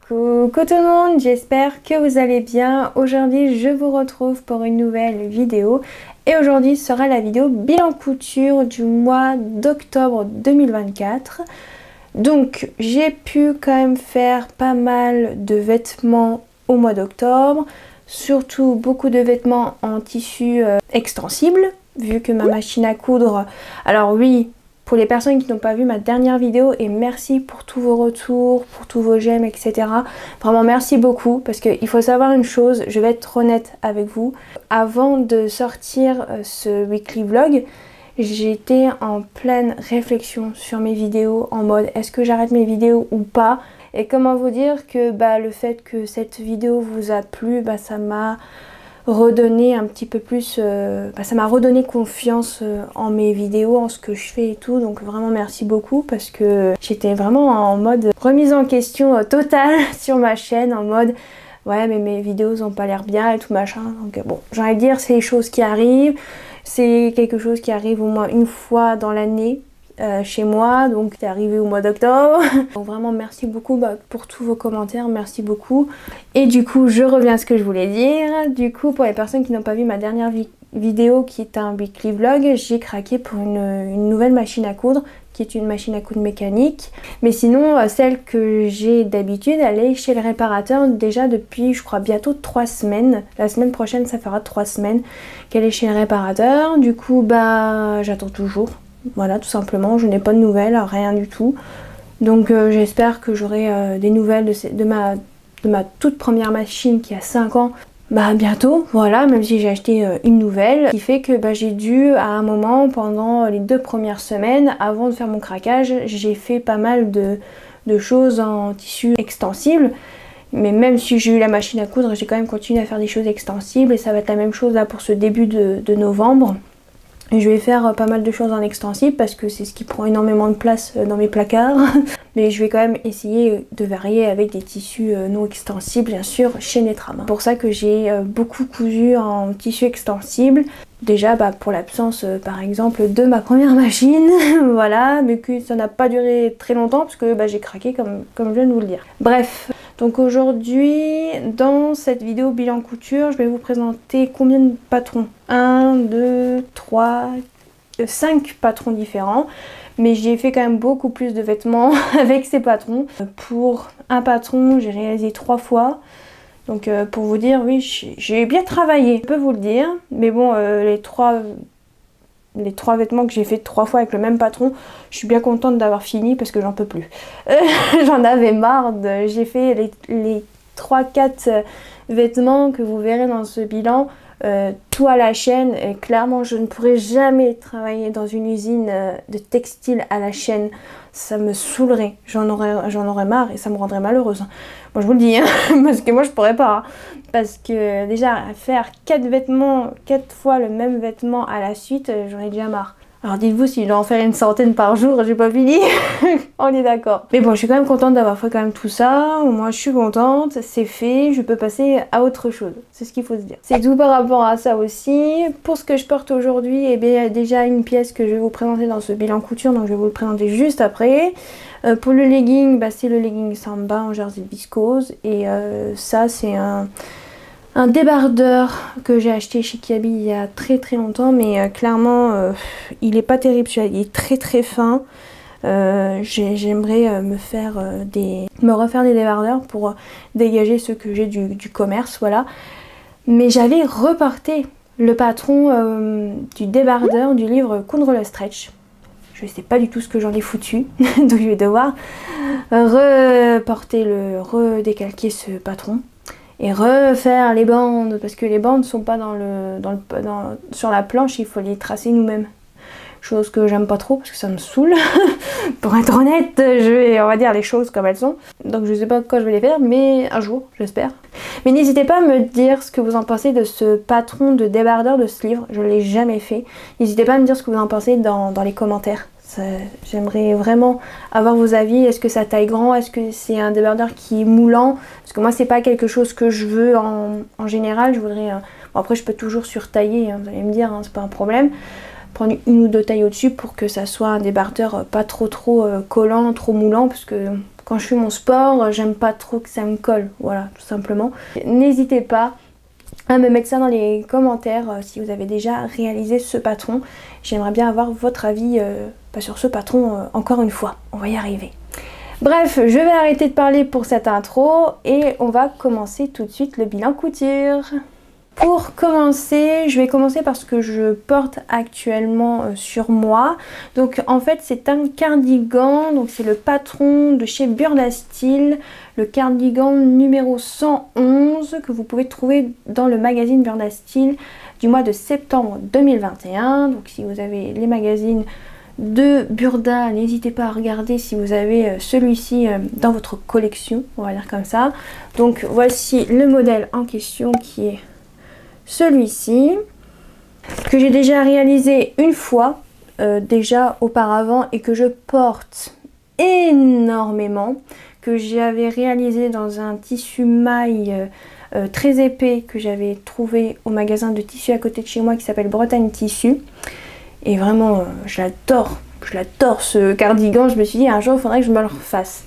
Coucou tout le monde, j'espère que vous allez bien. Aujourd'hui je vous retrouve pour une nouvelle vidéo et aujourd'hui sera la vidéo bilan couture du mois d'octobre 2024. Donc j'ai pu quand même faire pas mal de vêtements au mois d'octobre, surtout beaucoup de vêtements en tissu extensible vu que ma machine à coudre, alors oui, pour les personnes qui n'ont pas vu ma dernière vidéo, et merci pour tous vos retours, pour tous vos j'aime, etc. Vraiment merci beaucoup, parce qu'il faut savoir une chose, je vais être honnête avec vous. Avant de sortir ce weekly vlog, j'étais en pleine réflexion sur mes vidéos, en mode est-ce que j'arrête mes vidéos ou pas? Et comment vous dire que le fait que cette vidéo vous a plu, ça m'a redonner un petit peu plus, ça m'a redonné confiance en mes vidéos, en ce que je fais et tout, donc vraiment merci beaucoup parce que j'étais vraiment en mode remise en question totale sur ma chaîne, en mode ouais mais mes vidéos ont pas l'air bien et tout machin, donc bon j'ai envie de dire c'est des choses qui arrivent, c'est quelque chose qui arrive au moins une fois dans l'année. Chez moi, donc c'est arrivé au mois d'octobre. Donc vraiment merci beaucoup pour tous vos commentaires, merci beaucoup. Et du coup je reviens à ce que je voulais dire. Du coup pour les personnes qui n'ont pas vu ma dernière vidéo qui est un weekly vlog, j'ai craqué pour une nouvelle machine à coudre qui est une machine à coudre mécanique. Mais sinon celle que j'ai d'habitude elle est chez le réparateur déjà depuis je crois bientôt 3 semaines. La semaine prochaine ça fera 3 semaines qu'elle est chez le réparateur. Du coup j'attends toujours. Voilà, tout simplement, je n'ai pas de nouvelles, rien du tout. Donc j'espère que j'aurai des nouvelles de ma toute première machine qui a 5 ans bientôt. Voilà, même si j'ai acheté une nouvelle. Ce qui fait que j'ai dû à un moment, pendant les 2 premières semaines, avant de faire mon craquage, j'ai fait pas mal de choses en tissu extensible. Mais même si j'ai eu la machine à coudre, j'ai quand même continué à faire des choses extensibles. Et ça va être la même chose là pour ce début de novembre. Je vais faire pas mal de choses en extensible parce que c'est ce qui prend énormément de place dans mes placards. Mais je vais quand même essayer de varier avec des tissus non extensibles, bien sûr, chez Netram. C'est pour ça que j'ai beaucoup cousu en tissu extensible. Déjà pour l'absence par exemple de ma première machine, voilà, mais que ça n'a pas duré très longtemps parce que j'ai craqué comme je viens de vous le dire. Bref, donc aujourd'hui dans cette vidéo bilan couture, je vais vous présenter combien de patrons. 1, 2, 3, 5 patrons différents. Mais j'ai fait quand même beaucoup plus de vêtements avec ces patrons. Pour un patron, j'ai réalisé 3 fois. Donc pour vous dire, oui, j'ai bien travaillé, je peux vous le dire. Mais bon, les trois vêtements que j'ai fait 3 fois avec le même patron, je suis bien contente d'avoir fini parce que j'en peux plus. J'en avais marre. J'ai fait les 3-4 vêtements que vous verrez dans ce bilan. Tout à la chaîne, et clairement je ne pourrais jamais travailler dans une usine de textile à la chaîne, ça me saoulerait, j'en aurais marre et ça me rendrait malheureuse. Moi je vous le dis, hein, parce que moi je pourrais pas, hein, parce que déjà faire 4 vêtements, 4 fois le même vêtement à la suite, j'en ai déjà marre. Alors dites-vous si je dois en faire une centaine par jour, j'ai pas fini. On est d'accord. Mais bon, je suis quand même contente d'avoir fait quand même tout ça. Au moins je suis contente, c'est fait, je peux passer à autre chose. C'est ce qu'il faut se dire. C'est tout par rapport à ça aussi. Pour ce que je porte aujourd'hui, il y a déjà une pièce que je vais vous présenter dans ce bilan couture, donc je vais vous le présenter juste après. Pour le legging, c'est le legging Samba en jersey viscose. Et ça c'est un débardeur que j'ai acheté chez Kiabi il y a très longtemps, mais clairement il est pas terrible, il est très fin. J'aimerais me refaire des débardeurs pour dégager ceux que j'ai du commerce, voilà. Mais j'avais reporté le patron du débardeur du livre Coudre le stretch. Je sais pas du tout ce que j'en ai foutu, donc je vais devoir redécalquer ce patron. Et refaire les bandes, parce que les bandes sont pas sur la planche, il faut les tracer nous-mêmes. Chose que j'aime pas trop parce que ça me saoule. Pour être honnête, on va dire les choses comme elles sont. Donc je sais pas quand je vais les faire, mais un jour, j'espère. Mais n'hésitez pas à me dire ce que vous en pensez de ce patron de débardeur de ce livre, je l'ai jamais fait. N'hésitez pas à me dire ce que vous en pensez dans les commentaires. J'aimerais vraiment avoir vos avis. Est-ce que ça taille grand? Est-ce que c'est un débardeur qui est moulant? Parce que moi c'est pas quelque chose que je veux en général. Je voudrais... Bon, après je peux toujours surtailler, hein, vous allez me dire, hein, c'est pas un problème. Prendre 1 ou 2 tailles au-dessus pour que ça soit un débardeur pas trop collant, trop moulant. Parce que quand je fais mon sport, j'aime pas trop que ça me colle, voilà, tout simplement. N'hésitez pas à me mettre ça dans les commentaires si vous avez déjà réalisé ce patron. J'aimerais bien avoir votre avis sur ce patron encore une fois. On va y arriver. Bref, je vais arrêter de parler pour cette intro et on va commencer tout de suite le bilan couture. Pour commencer, je vais commencer par ce que je porte actuellement sur moi. Donc en fait c'est un cardigan, donc c'est le patron de chez Burda Style, le cardigan numéro 111 que vous pouvez trouver dans le magazine Burda Style du mois de septembre 2021. Donc si vous avez les magazines de Burda, n'hésitez pas à regarder si vous avez celui-ci dans votre collection, on va dire comme ça. Donc voici le modèle en question qui est celui-ci, que j'ai déjà réalisé une fois déjà auparavant et que je porte énormément, que j'avais réalisé dans un tissu maille très épais que j'avais trouvé au magasin de tissu à côté de chez moi qui s'appelle Bretagne Tissu. Et vraiment je l'adore ce cardigan. Je me suis dit un jour il faudrait que je me le refasse.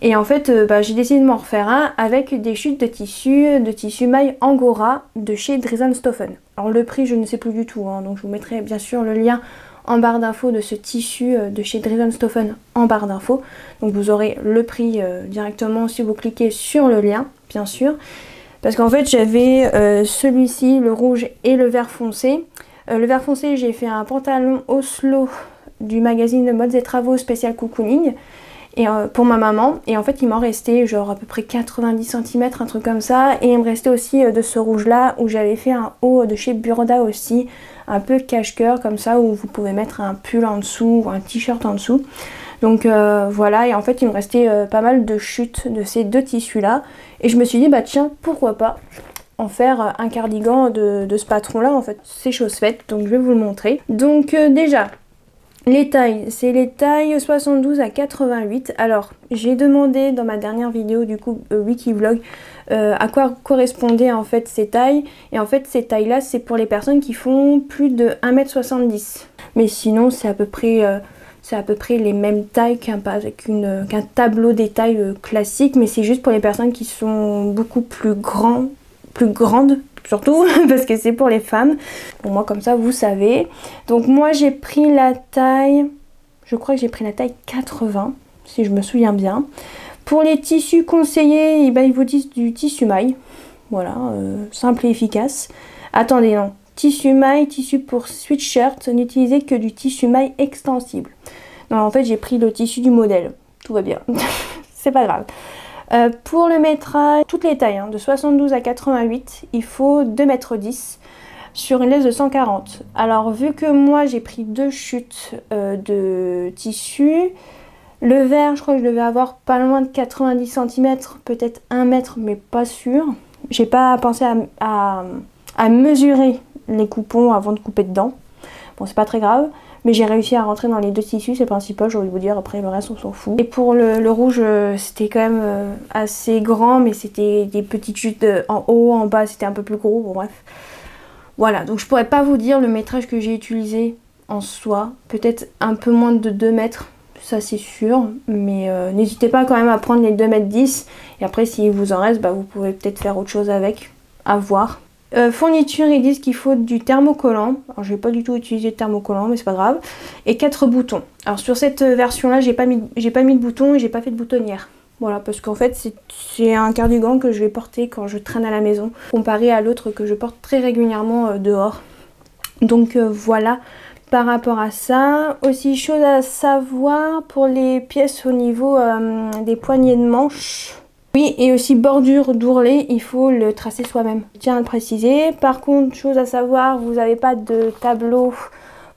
Et en fait, j'ai décidé de m'en refaire un avec des chutes de tissu maille Angora de chez Dries & Stoffen. Alors le prix, je ne sais plus du tout, hein, donc je vous mettrai bien sûr le lien en barre d'infos de ce tissu de chez Dries & Stoffen en barre d'infos. Donc vous aurez le prix directement si vous cliquez sur le lien, bien sûr. Parce qu'en fait, j'avais celui-ci, le rouge et le vert foncé. Le vert foncé, j'ai fait un pantalon Oslo du magazine de Modes et Travaux spécial cocooning. Et pour ma maman, et en fait il m'en restait genre à peu près 90 cm, un truc comme ça, et il me restait aussi de ce rouge là où j'avais fait un haut de chez Burda aussi, un peu cache-cœur comme ça, où vous pouvez mettre un pull en dessous ou un t-shirt en dessous. Donc voilà, et en fait il me restait pas mal de chutes de ces deux tissus là, et je me suis dit bah tiens, pourquoi pas en faire un cardigan de ce patron là. En fait c'est chose faite, donc je vais vous le montrer. Donc déjà les tailles, c'est les tailles 72 à 88. Alors, j'ai demandé dans ma dernière vidéo, du coup, Wikivlog, à quoi correspondaient en fait ces tailles. Et en fait, ces tailles-là, c'est pour les personnes qui font plus de 1m70. Mais sinon, c'est à peu près les mêmes tailles qu'un tableau des tailles classique. Mais c'est juste pour les personnes qui sont beaucoup plus grandes. Surtout parce que c'est pour les femmes. Pour moi comme ça vous savez. Donc moi j'ai pris la taille, je crois que j'ai pris la taille 80 si je me souviens bien. Pour les tissus conseillés, ils vous disent du tissu maille. Voilà, simple et efficace. Attendez non, tissu maille, tissu pour sweatshirt, n'utilisez que du tissu maille extensible. Non en fait j'ai pris le tissu du modèle, tout va bien. C'est pas grave. Pour le métrage, toutes les tailles, de 72 à 88, il faut 2,10 m sur une laisse de 140. Alors vu que moi j'ai pris deux chutes de tissu, le vert je crois que je devais avoir pas loin de 90 cm, peut-être 1 mètre mais pas sûr. J'ai pas pensé à mesurer les coupons avant de couper dedans. Bon c'est pas très grave. Mais j'ai réussi à rentrer dans les deux tissus, c'est le principal, j'ai envie de vous dire, après le reste on s'en fout. Et pour le rouge, c'était quand même assez grand, mais c'était des petites chutes en haut, en bas, c'était un peu plus gros, bon bref. Voilà, donc je pourrais pas vous dire le métrage que j'ai utilisé en soi, peut-être un peu moins de 2 mètres, ça c'est sûr, mais n'hésitez pas quand même à prendre les 2,10 m, et après s'il vous en reste, vous pouvez peut-être faire autre chose avec, à voir. Fourniture, ils disent qu'il faut du thermocollant. Alors je vais pas du tout utiliser de thermocollant, mais c'est pas grave. Et 4 boutons. Alors sur cette version là, j'ai pas mis de boutons et j'ai pas fait de boutonnière. Voilà, parce qu'en fait c'est un cardigan que je vais porter quand je traîne à la maison, comparé à l'autre que je porte très régulièrement dehors. Donc voilà par rapport à ça. Aussi chose à savoir pour les pièces au niveau des poignées de manche. Oui, et aussi bordure d'ourlet, il faut le tracer soi-même. Je tiens à le préciser. Par contre, chose à savoir, vous n'avez pas de tableau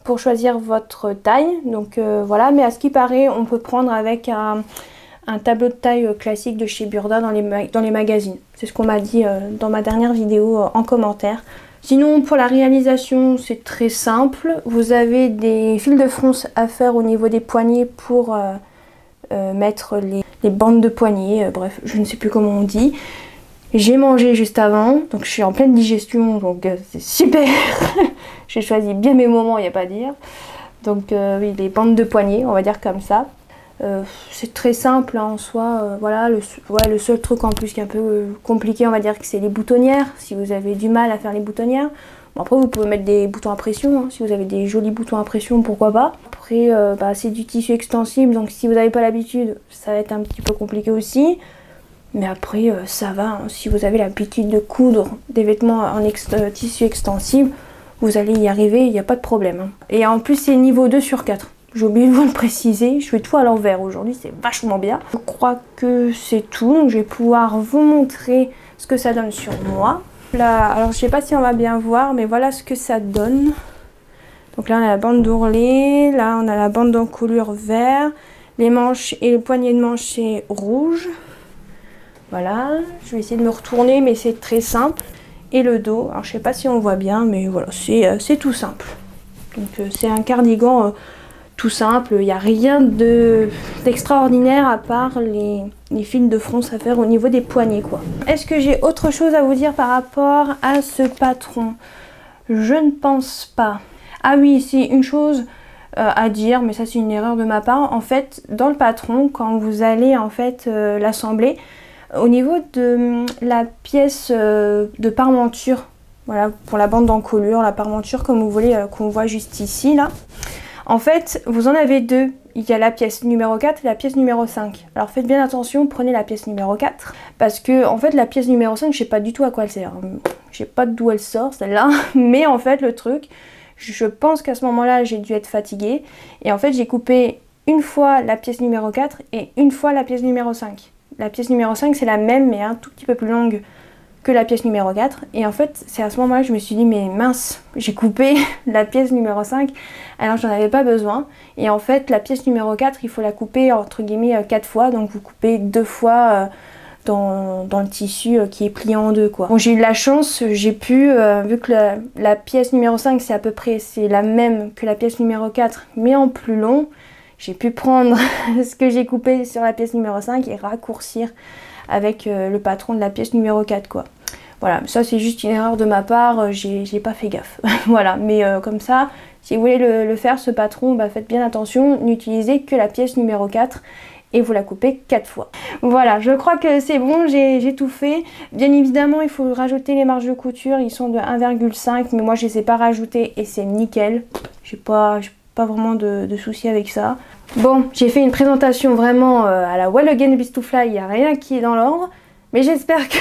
pour choisir votre taille. Donc voilà, mais à ce qui paraît, on peut prendre avec un tableau de taille classique de chez Burda dans les magazines. C'est ce qu'on m'a dit dans ma dernière vidéo en commentaire. Sinon, pour la réalisation, c'est très simple. Vous avez des fils de fronce à faire au niveau des poignets pour mettre les bandes de poignets, bref, je ne sais plus comment on dit. J'ai mangé juste avant, donc je suis en pleine digestion, donc c'est super. J'ai choisi bien mes moments, il n'y a pas à dire. Donc oui, les bandes de poignets, on va dire comme ça. C'est très simple hein, en soi. Voilà, le seul truc en plus qui est un peu compliqué, on va dire que c'est les boutonnières. Si vous avez du mal à faire les boutonnières. Bon, après vous pouvez mettre des boutons à pression, hein. Si vous avez des jolis boutons à pression, pourquoi pas. Après c'est du tissu extensible, donc si vous n'avez pas l'habitude, ça va être un petit peu compliqué aussi. Mais après ça va, hein. Si vous avez l'habitude de coudre des vêtements en tissu extensible, vous allez y arriver, il n'y a pas de problème. Hein. Et en plus c'est niveau 2 sur 4. J'ai oublié de vous le préciser, je fais tout à l'envers aujourd'hui, c'est vachement bien. Je crois que c'est tout, donc je vais pouvoir vous montrer ce que ça donne sur moi. Là, alors je sais pas si on va bien voir, mais voilà ce que ça donne. Donc là on a la bande d'ourlet, là on a la bande d'encolure vert, les manches et le poignet de manche c'est rouge. Voilà, je vais essayer de me retourner, mais c'est très simple. Et le dos, alors je sais pas si on voit bien, mais voilà, c'est tout simple. Donc c'est un cardigan tout simple, il n'y a rien d'extraordinaire à part les fils de fronce à faire au niveau des poignets quoi. Est-ce que j'ai autre chose à vous dire par rapport à ce patron? Je ne pense pas. Ah oui, c'est une chose à dire, mais ça c'est une erreur de ma part. En fait, dans le patron, quand vous allez en fait l'assembler, au niveau de la pièce de parmenture, voilà, pour la bande d'encolure, la parmenture comme vous voulez, qu'on voit juste ici là. En fait, vous en avez deux. Il y a la pièce numéro 4 et la pièce numéro 5. Alors faites bien attention, prenez la pièce numéro 4. Parce que en fait la pièce numéro 5, je sais pas du tout à quoi elle sert. Je sais pas d'où elle sort celle-là. Mais en fait le truc, je pense qu'à ce moment-là j'ai dû être fatiguée. Et en fait j'ai coupé une fois la pièce numéro 4 et une fois la pièce numéro 5. La pièce numéro 5 c'est la même mais un tout petit peu plus longue que la pièce numéro 4 et en fait c'est à ce moment là que je me suis dit mais mince, j'ai coupé la pièce numéro 5 alors j'en avais pas besoin et en fait la pièce numéro 4 il faut la couper entre guillemets 4 fois, donc vous coupez 2 fois dans le tissu qui est plié en deux quoi. Bon, j'ai eu de la chance, j'ai pu, vu que la pièce numéro 5 c'est à peu près c'est la même que la pièce numéro 4 mais en plus long, j'ai pu prendre ce que j'ai coupé sur la pièce numéro 5 et raccourcir avec le patron de la pièce numéro 4 quoi. Voilà, ça c'est juste une erreur de ma part, j'ai pas fait gaffe. Voilà, mais comme ça, si vous voulez le faire ce patron, bah, faites bien attention, n'utilisez que la pièce numéro 4 et vous la coupez 4 fois. Voilà, je crois que c'est bon, j'ai tout fait. Bien évidemment, il faut rajouter les marges de couture, ils sont de 1,5 mais moi je les ai pas rajoutées et c'est nickel. J'ai pas vraiment de soucis avec ça. Bon, j'ai fait une présentation vraiment à la Well Again Beast to Fly, il n'y a rien qui est dans l'ordre. Mais j'espère que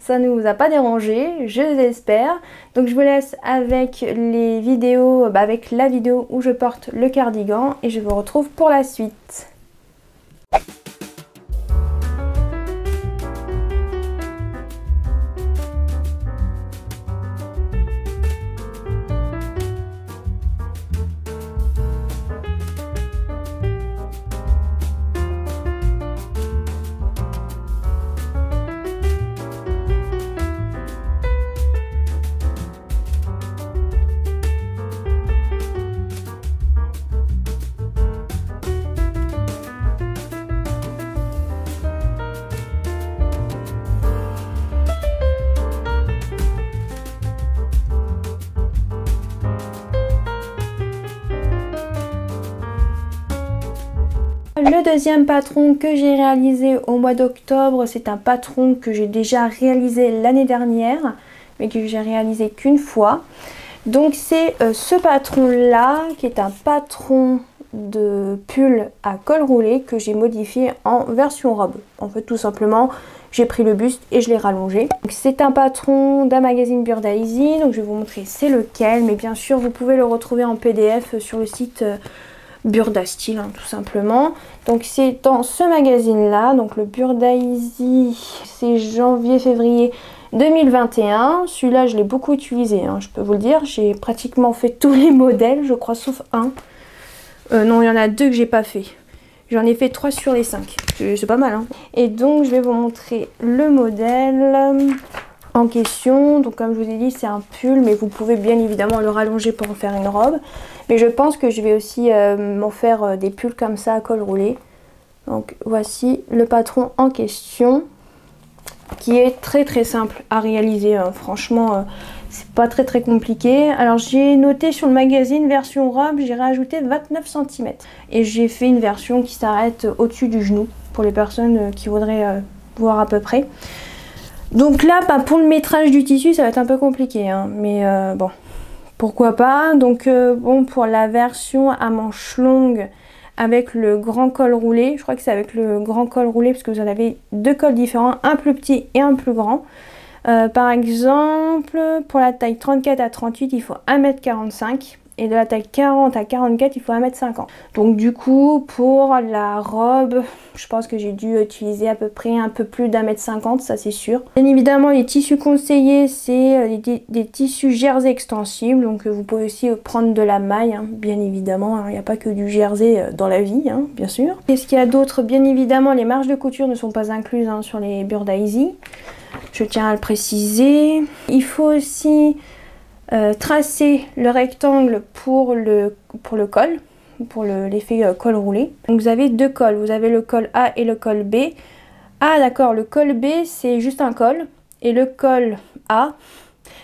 ça ne vous a pas dérangé, je l'espère. Donc je vous laisse avec les vidéos, avec la vidéo où je porte le cardigan et je vous retrouve pour la suite. Le deuxième patron que j'ai réalisé au mois d'octobre, c'est un patron que j'ai déjà réalisé l'année dernière, mais que j'ai réalisé qu'une fois. Donc c'est ce patron là, qui est un patron de pull à col roulé que j'ai modifié en version robe. En fait tout simplement, j'ai pris le buste et je l'ai rallongé. C'est un patron d'un magazine Burdaisy, donc je vais vous montrer c'est lequel, mais bien sûr vous pouvez le retrouver en PDF sur le site Burdastyle hein, tout simplement. Donc c'est dans ce magazine là, donc le Burdaisy, c'est janvier-février 2021. Celui-là je l'ai beaucoup utilisé, hein, je peux vous le dire. J'ai pratiquement fait tous les modèles, je crois, sauf un. Non, il y en a deux que j'ai pas fait. J'en ai fait 3 sur les 5. C'est pas mal, hein. Et donc je vais vous montrer le modèle en question. Donc comme je vous ai dit, c'est un pull, mais vous pouvez bien évidemment le rallonger pour en faire une robe. Mais je pense que je vais aussi m'en faire des pulls comme ça à col roulé. Donc voici le patron en question, qui est très très simple à réaliser. Franchement, C'est pas très compliqué. Alors j'ai noté sur le magazine version robe, j'ai rajouté 29 cm. Et j'ai fait une version qui s'arrête au-dessus du genou pour les personnes qui voudraient voir à peu près. Donc là, bah, pour le métrage du tissu, ça va être un peu compliqué, hein, mais bon, pourquoi pas. Donc bon, pour la version à manches longues avec le grand col roulé, je crois que c'est avec le grand col roulé parce que vous en avez deux cols différents, un plus petit et un plus grand. Par exemple, pour la taille 34 à 38, il faut 1m45 et de la taille 40 à 44, il faut 1m50. Donc du coup, pour la robe, je pense que j'ai dû utiliser à peu près un peu plus d'1m50, ça c'est sûr. Bien évidemment, les tissus conseillés, c'est des tissus jersey extensibles, donc vous pouvez aussi prendre de la maille, hein, bien évidemment, il n'y a pas que du jersey dans la vie, hein, bien sûr. Qu'est-ce qu'il y a d'autre? Bien évidemment, les marges de couture ne sont pas incluses hein, sur les Burda Easy. Je tiens à le préciser. Il faut aussi tracer le rectangle pour le col, pour l'effet col roulé. Donc vous avez deux cols, vous avez le col A et le col B. Ah d'accord, le col B c'est juste un col et le col A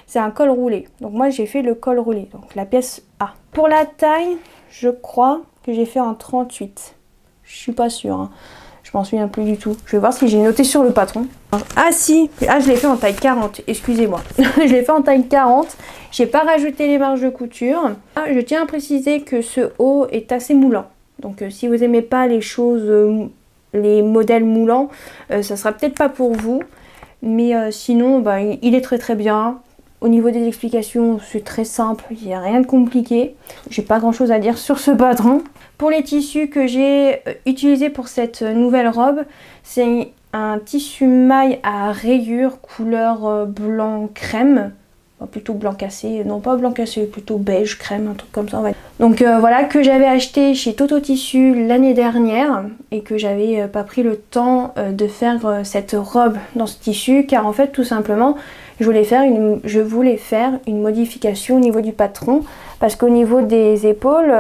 c'est un col roulé. Donc moi j'ai fait le col roulé, donc la pièce A. Pour la taille, je crois que j'ai fait en 38. Je suis pas sûre, hein. Je m'en souviens plus du tout. Je vais voir si j'ai noté sur le patron. Ah si, ah je l'ai fait en taille 40, excusez-moi. Je l'ai fait en taille 40. J'ai pas rajouté les marges de couture. Ah, je tiens à préciser que ce haut est assez moulant. Donc si vous aimez pas les choses, les modèles moulants, ça sera peut-être pas pour vous. Mais sinon, bah, il est très bien. Au niveau des explications, c'est très simple, il n'y a rien de compliqué. J'ai pas grand chose à dire sur ce patron. Pour les tissus que j'ai utilisés pour cette nouvelle robe, c'est un tissu maille à rayures couleur blanc crème. Plutôt blanc cassé, non pas blanc cassé, plutôt beige crème, un truc comme ça. Ouais. Donc voilà, que j'avais acheté chez Toto Tissu l'année dernière et que j'avais pas pris le temps de faire cette robe dans ce tissu, car en fait tout simplement je voulais faire une modification au niveau du patron, parce qu'au niveau des épaules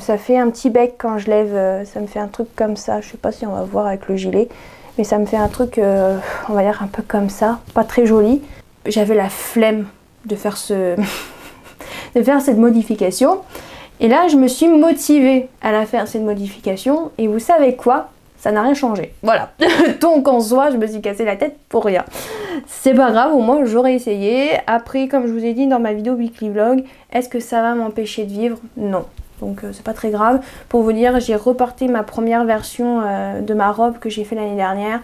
ça fait un petit bec quand je lève, ça me fait un truc comme ça. Je sais pas si on va voir avec le gilet, mais ça me fait un truc on va dire un peu comme ça, pas très joli. J'avais la flemme de faire cette modification, et là je me suis motivée à la faire, cette modification, et vous savez quoi, ça n'a rien changé. Voilà. Donc en soi je me suis cassé la tête pour rien. C'est pas grave, au moins j'aurais essayé. Après, comme je vous ai dit dans ma vidéo weekly vlog, est-ce que ça va m'empêcher de vivre? Non. Donc c'est pas très grave. Pour vous dire, j'ai reporté ma première version de ma robe que j'ai fait l'année dernière.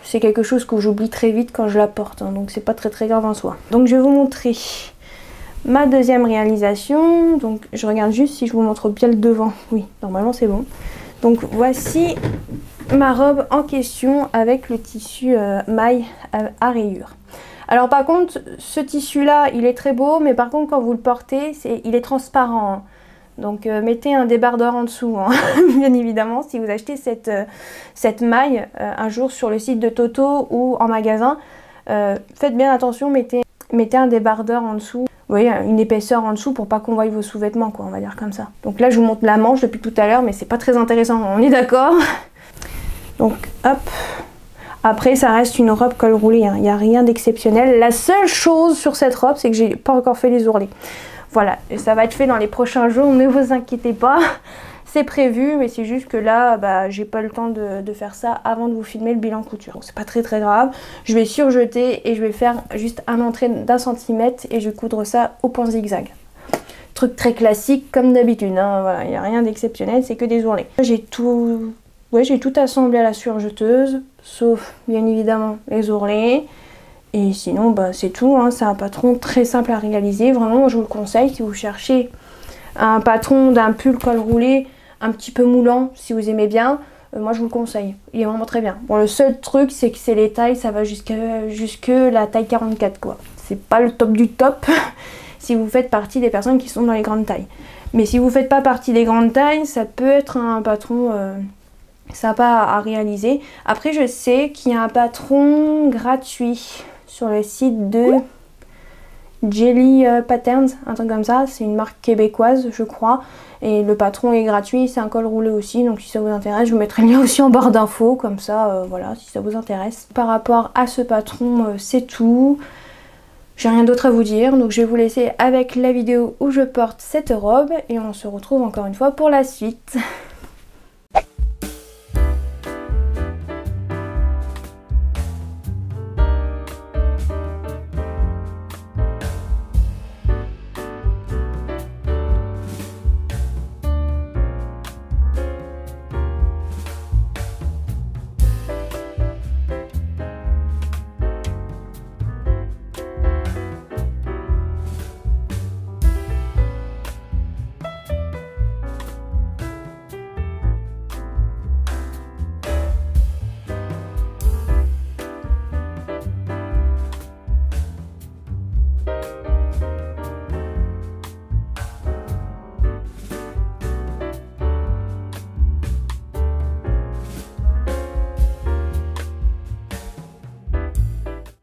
C'est quelque chose que j'oublie très vite quand je la porte, hein, donc c'est pas très grave en soi. Donc je vais vous montrer ma deuxième réalisation. Donc je regarde juste si je vous montre bien le devant. Oui, normalement c'est bon. Donc voici ma robe en question avec le tissu maille à rayures. Alors par contre, ce tissu là, il est très beau, mais par contre quand vous le portez, il est transparent, hein. Donc mettez un débardeur en dessous, hein. Bien évidemment, si vous achetez cette maille un jour sur le site de Toto ou en magasin, faites bien attention, mettez un débardeur en dessous, vous voyez, une épaisseur en dessous pour pas qu'on voie vos sous-vêtements, quoi, on va dire comme ça. Donc là je vous montre la manche depuis tout à l'heure, mais c'est pas très intéressant, on est d'accord? Donc hop, après ça reste une robe col roulé, hein. Il n'y a rien d'exceptionnel. La seule chose sur cette robe, c'est que j'ai pas encore fait les ourlets. Voilà, et ça va être fait dans les prochains jours, ne vous inquiétez pas, c'est prévu, mais c'est juste que là, bah, j'ai pas le temps de faire ça avant de vous filmer le bilan couture. Donc c'est pas très grave, je vais surjeter et je vais faire juste un entrée d'1 centimètre et je vais coudre ça au point zigzag. Truc très classique comme d'habitude, hein. Voilà, il n'y a rien d'exceptionnel, c'est que des ourlets. J'ai tout assemblé à la surjeteuse, sauf bien évidemment les ourlets. Et sinon, bah, c'est tout, hein. C'est un patron très simple à réaliser. Vraiment, je vous le conseille si vous cherchez un patron d'un pull col roulé un petit peu moulant, si vous aimez bien. Moi, je vous le conseille. Il est vraiment très bien. Bon, le seul truc, c'est que c'est les tailles, ça va jusque la taille 44, quoi. C'est pas le top du top si vous faites partie des personnes qui sont dans les grandes tailles. Mais si vous faites pas partie des grandes tailles, ça peut être un patron sympa à réaliser. Après, je sais qu'il y a un patron gratuit sur le site de Jelly Patterns, un truc comme ça. C'est une marque québécoise, je crois. Et le patron est gratuit, c'est un col roulé aussi. Donc si ça vous intéresse, je vous mettrai le lien aussi en barre d'infos. Comme ça, voilà, si ça vous intéresse. Par rapport à ce patron, c'est tout. J'ai rien d'autre à vous dire, donc je vais vous laisser avec la vidéo où je porte cette robe et on se retrouve encore une fois pour la suite.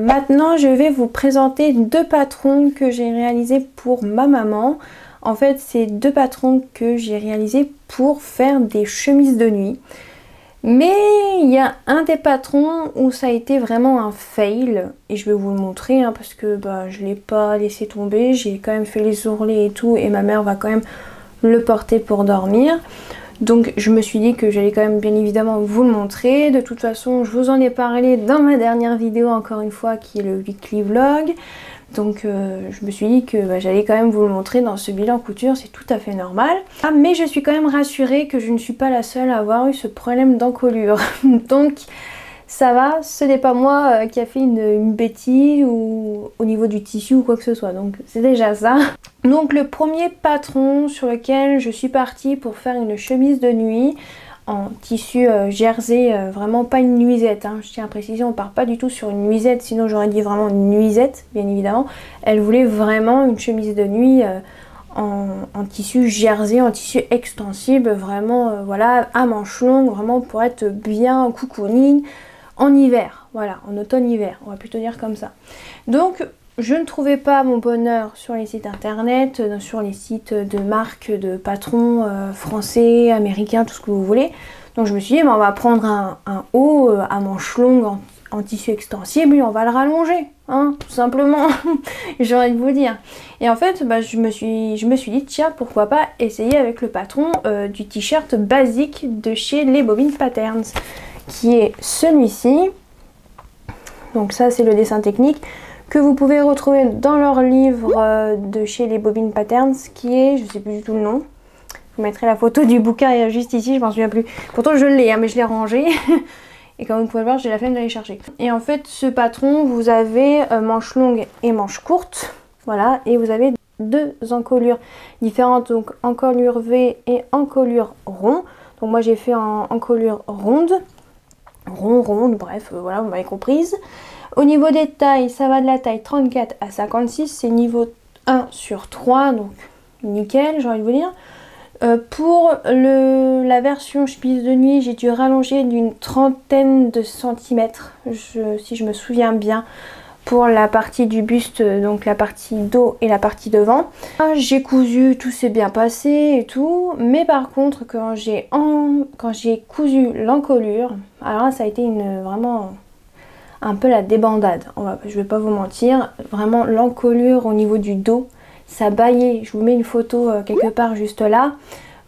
Maintenant, je vais vous présenter deux patrons que j'ai réalisés pour ma maman. En fait, c'est deux patrons que j'ai réalisés pour faire des chemises de nuit. Mais il y a un des patrons où ça a été vraiment un fail. Et je vais vous le montrer parce que je ne l'ai pas laissé tomber. J'ai quand même fait les ourlets et tout. Et ma mère va quand même le porter pour dormir. Donc je me suis dit que j'allais quand même bien évidemment vous le montrer. De toute façon, je vous en ai parlé dans ma dernière vidéo encore une fois qui est le weekly vlog. Donc je me suis dit que j'allais quand même vous le montrer dans ce bilan couture, c'est tout à fait normal. Ah, mais je suis quand même rassurée que je ne suis pas la seule à avoir eu ce problème d'encolure. Donc ça va, ce n'est pas moi qui a fait une bêtise ou au niveau du tissu ou quoi que ce soit. Donc c'est déjà ça. Donc le premier patron sur lequel je suis partie pour faire une chemise de nuit en tissu jersey, vraiment pas une nuisette, je tiens à préciser, on part pas du tout sur une nuisette, sinon j'aurais dit vraiment une nuisette, bien évidemment. Elle voulait vraiment une chemise de nuit en tissu jersey, en tissu extensible, vraiment voilà, à manches longues, vraiment pour être bien cocooning en hiver, voilà, en automne-hiver, on va plutôt dire comme ça. Donc je ne trouvais pas mon bonheur sur les sites internet, sur les sites de marques, de patrons français, américains, tout ce que vous voulez. Donc je me suis dit, on va prendre un haut à manches longues en tissu extensible et on va le rallonger, tout simplement. J'ai envie de vous dire. Et en fait, je me suis dit, tiens, pourquoi pas essayer avec le patron du t-shirt basique de chez Les Bobbin Patterns, qui est celui-ci. Donc ça, c'est le dessin technique que vous pouvez retrouver dans leur livre de chez Les Bobbin Patterns, qui est, je sais plus du tout le nom, je vous mettrai la photo du bouquin juste ici, je m'en souviens plus, pourtant je l'ai, mais je l'ai rangé, et comme vous pouvez le voir, j'ai la flemme d'aller chercher. Et en fait, ce patron, vous avez manches longues et manches courtes, voilà, et vous avez deux encolures différentes, donc encolure V et encolure rond. Donc moi j'ai fait en encolure ronde, ronde, bref, voilà, vous m'avez comprise. Au niveau des tailles, ça va de la taille 34 à 56, c'est niveau 1 sur 3, donc nickel, j'ai envie de vous dire. Pour la version chemise de nuit, j'ai dû rallonger d'une trentaine de centimètres, si je me souviens bien, pour la partie du buste, donc la partie dos et la partie devant. J'ai cousu, tout s'est bien passé et tout, mais par contre quand j'ai cousu l'encolure, alors là ça a été vraiment un peu la débandade, je vais pas vous mentir, vraiment l'encolure au niveau du dos, ça baillait. Je vous mets une photo quelque part juste là,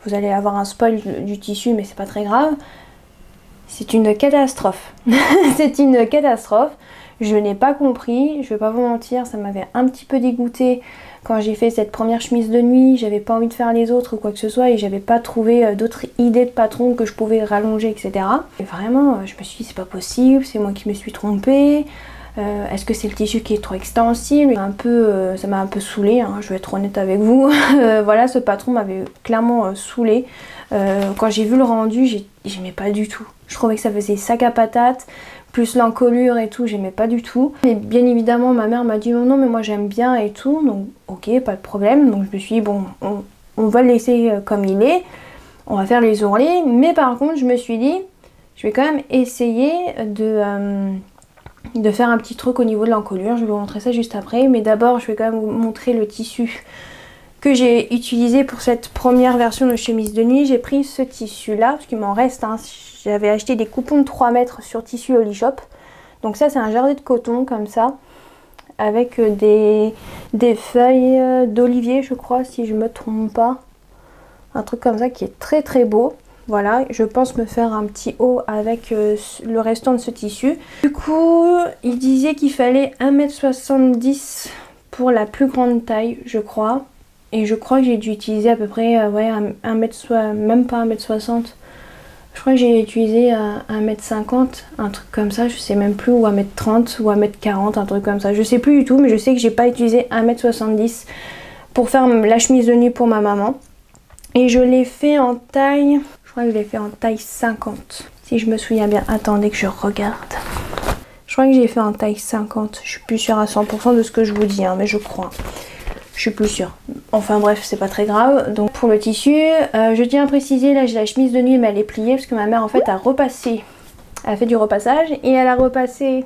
vous allez avoir un spoil du tissu mais c'est pas très grave. C'est une catastrophe. C'est une catastrophe. Je n'ai pas compris, je vais pas vous mentir, ça m'avait un petit peu dégoûté quand j'ai fait cette première chemise de nuit. J'avais pas envie de faire les autres ou quoi que ce soit et j'avais pas trouvé d'autres idées de patron que je pouvais rallonger, etc. Et vraiment, je me suis dit c'est pas possible, c'est moi qui me suis trompée. Est-ce que c'est le tissu qui est trop extensible? Ça m'a un peu saoulée, je vais être honnête avec vous. Voilà, ce patron m'avait clairement saoulée. Quand j'ai vu le rendu, j'aimais pas du tout. Je trouvais que ça faisait sac à patate, plus l'encolure et tout, j'aimais pas du tout. Et bien évidemment, ma mère m'a dit non mais moi j'aime bien et tout, donc ok, pas de problème. Donc je me suis dit bon, on va le laisser comme il est, on va faire les ourlets. Mais par contre, je me suis dit, je vais quand même essayer de faire un petit truc au niveau de l'encolure. Je vais vous montrer ça juste après, mais d'abord je vais quand même vous montrer le tissu que j'ai utilisé pour cette première version de chemise de nuit. J'ai pris ce tissu là, parce qu'il m'en reste, j'avais acheté des coupons de 3 mètres sur tissu Holly Shop. Donc ça c'est un jarret de coton comme ça, avec des feuilles d'olivier, je crois, si je me trompe pas. Un truc comme ça qui est très très beau. Voilà, je pense me faire un petit haut avec le restant de ce tissu. Du coup, il disait qu'il fallait 1,70 m pour la plus grande taille, je crois. Et je crois que j'ai dû utiliser à peu près, ouais, même pas 1,60 m. Je crois que j'ai utilisé 1,50 m, un truc comme ça, je sais même plus, ou 1,30 m ou 1,40 m, un truc comme ça. Je sais plus du tout, mais je sais que j'ai pas utilisé 1,70 m pour faire la chemise de nuit pour ma maman. Et je l'ai fait en taille, je crois que je l'ai fait en taille 50. Si je me souviens bien, attendez que je regarde. Je crois que j'ai fait en taille 50, je suis plus sûre à 100% de ce que je vous dis, hein, mais je crois. Je suis plus sûre. Enfin bref, c'est pas très grave. Donc pour le tissu, je tiens à préciser, là j'ai la chemise de nuit mais elle est pliée parce que ma mère en fait a repassé. Elle a fait du repassage et elle a repassé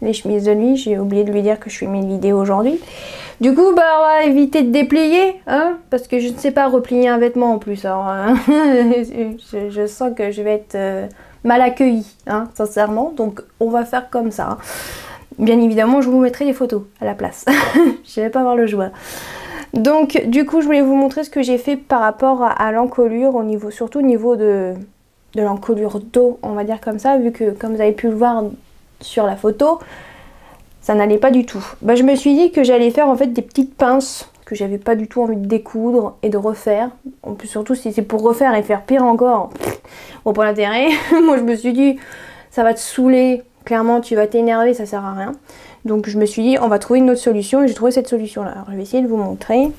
les chemises de nuit. J'ai oublié de lui dire que je filmais une vidéo aujourd'hui. Du coup, bah on va éviter de déplier, hein, parce que je ne sais pas replier un vêtement en plus. Alors, je sens que je vais être mal accueillie, hein, sincèrement. Donc on va faire comme ça. Hein. Bien évidemment, je vous mettrai des photos à la place. Je vais pas avoir le choix. Donc, du coup, je voulais vous montrer ce que j'ai fait par rapport à l'encolure, surtout au niveau de l'encolure dos, on va dire comme ça, vu que, comme vous avez pu le voir sur la photo, ça n'allait pas du tout. Bah, je me suis dit que j'allais faire en fait des petites pinces que j'avais pas du tout envie de découdre et de refaire. En plus, surtout si c'est pour refaire et faire pire encore, bon, pas l'intérêt. Moi, je me suis dit, ça va te saouler. Clairement, tu vas t'énerver, ça sert à rien. Donc je me suis dit, on va trouver une autre solution et j'ai trouvé cette solution-là. Alors je vais essayer de vous montrer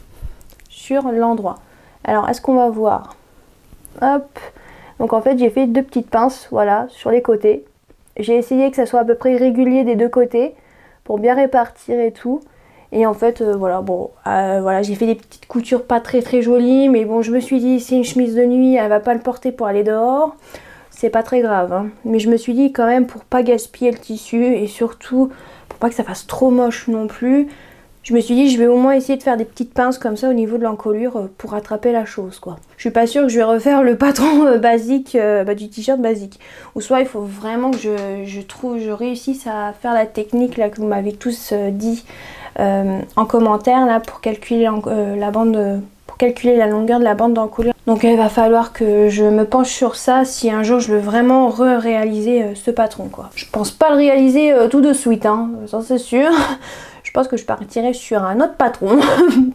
sur l'endroit. Alors, est-ce qu'on va voir? Hop. Donc en fait, j'ai fait deux petites pinces, voilà, sur les côtés. J'ai essayé que ça soit à peu près régulier des deux côtés pour bien répartir et tout. Et en fait, voilà, bon, voilà, j'ai fait des petites coutures pas très très jolies. Mais bon, je me suis dit, c'est une chemise de nuit, elle va pas le porter pour aller dehors. C'est pas très grave, hein. Mais je me suis dit quand même pour pas gaspiller le tissu et surtout pour pas que ça fasse trop moche non plus, je me suis dit je vais au moins essayer de faire des petites pinces comme ça au niveau de l'encolure pour rattraper la chose quoi. Je suis pas sûre que je vais refaire le patron basique du t-shirt basique. Ou soit il faut vraiment que je réussisse à faire la technique là que vous m'avez tous dit en commentaire là pour calculer calculer la longueur de la bande d'encolure. Donc il va falloir que je me penche sur ça si un jour je veux vraiment réaliser ce patron quoi. Je pense pas le réaliser tout de suite, hein, ça c'est sûr. Je pense que je partirai sur un autre patron,